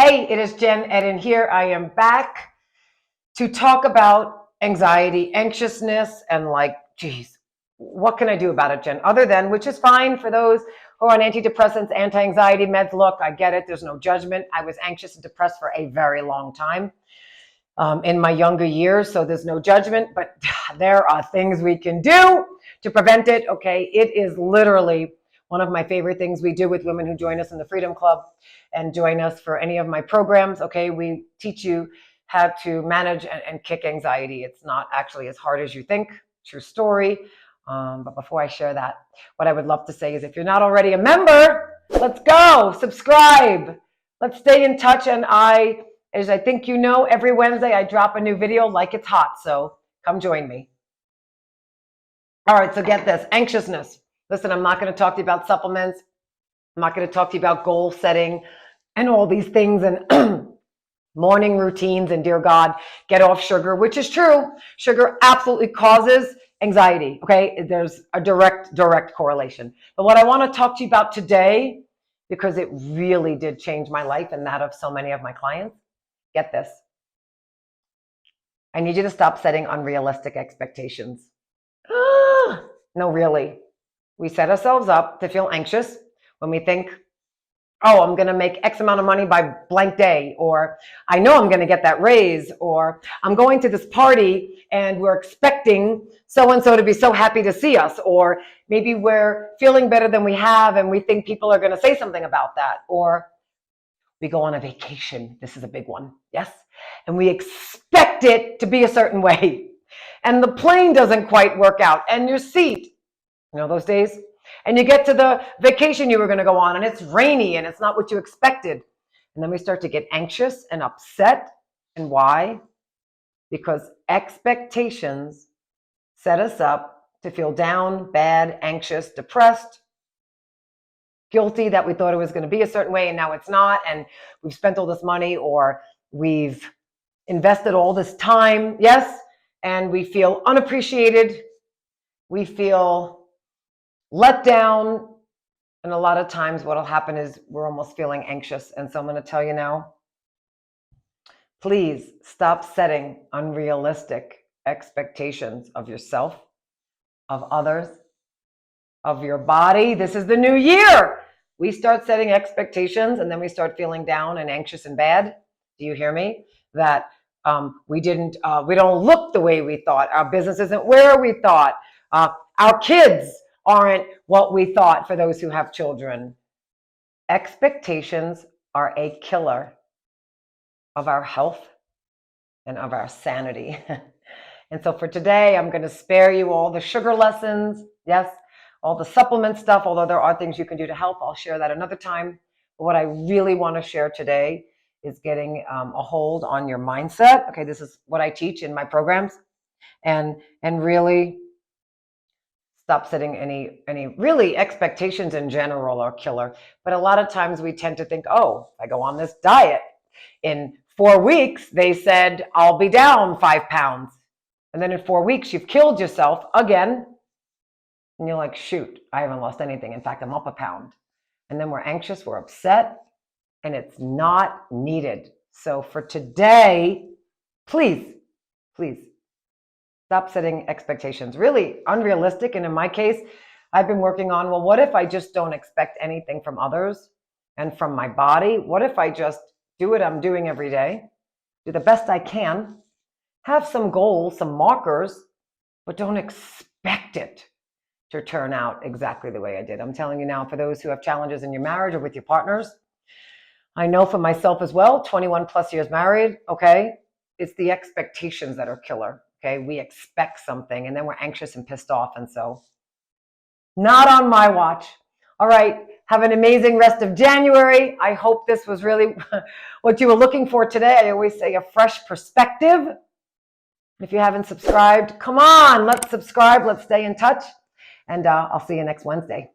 Hey, it is Jen Eden here. I am back to talk about anxiety, anxiousness, and geez, what can I do about it, Jen? Other than, which is fine for those who are on antidepressants, anti-anxiety meds. Look, I get it. There's no judgment. I was anxious and depressed for a very long time in my younger years, so there's no judgment, but there are things we can do to prevent it, okay? It is literally one of my favorite things we do with women who join us in the Freedom Club and join us for any of my programs, okay? We teach you how to manage and kick anxiety. It's not actually as hard as you think. True story. But before I share that, what I would love to say is if you're not already a member, let's go, subscribe. Let's stay in touch. And as I think you know, every Wednesday I drop a new video like it's hot. So come join me. All right, so get this, anxiousness. Listen, I'm not going to talk to you about supplements. I'm not going to talk to you about goal setting and all these things and morning routines and dear God, get off sugar, which is true. Sugar absolutely causes anxiety, okay? There's a direct correlation. But what I want to talk to you about today, because it really did change my life and that of so many of my clients, get this. I need you to stop setting unrealistic expectations. No, really. We set ourselves up to feel anxious when we think, oh, I'm going to make X amount of money by blank day, or I know I'm going to get that raise, or I'm going to this party and we're expecting so-and-so to be so happy to see us, or maybe we're feeling better than we have and we think people are going to say something about that, or we go on a vacation. This is a big one. Yes. And we expect it to be a certain way. And the plane doesn't quite work out. And your seat, you know those days? And you get to the vacation you were going to go on and it's rainy and it's not what you expected. And then we start to get anxious and upset. And why? Because expectations set us up to feel down, bad, anxious, depressed, guilty that we thought it was going to be a certain way and now it's not. And we've spent all this money or we've invested all this time. Yes. And we feel unappreciated. We feel let down. And a lot of times what will happen is we're almost feeling anxious. And so I'm going to tell you now, please stop setting unrealistic expectations of yourself, of others, of your body. This is the new year. We start setting expectations and then we start feeling down and anxious and bad. Do you hear me? That we don't look the way we thought. Our business isn't where we thought. Our kids aren't what we thought for those who have children. Expectations are a killer of our health and of our sanity. And so for today, I'm going to spare you all the sugar lessons. Yes, all the supplement stuff, although there are things you can do to help. I'll share that another time. But what I really want to share today is getting a hold on your mindset. Okay, this is what I teach in my programs. And really stop setting any really expectations in general are killer. But a lot of times we tend to think, oh, if I go on this diet, in 4 weeks, they said, I'll be down 5 pounds. And then in 4 weeks, you've killed yourself again. And you're like, shoot, I haven't lost anything. In fact, I'm up a pound. And then we're anxious, we're upset, and it's not needed. So for today, please stop setting expectations, really unrealistic. And in my case, I've been working on, well, what if I just don't expect anything from others and from my body? What if I just do what I'm doing every day, do the best I can, have some goals, some markers, but don't expect it to turn out exactly the way I did. I'm telling you now, for those who have challenges in your marriage or with your partners, I know for myself as well, 21 plus years married, okay, it's the expectations that are killer, okay? We expect something and then we're anxious and pissed off. And so not on my watch. All right, have an amazing rest of January. I hope this was really what you were looking for today. I always say a fresh perspective. If you haven't subscribed, come on, let's subscribe. Let's stay in touch. And I'll see you next Wednesday.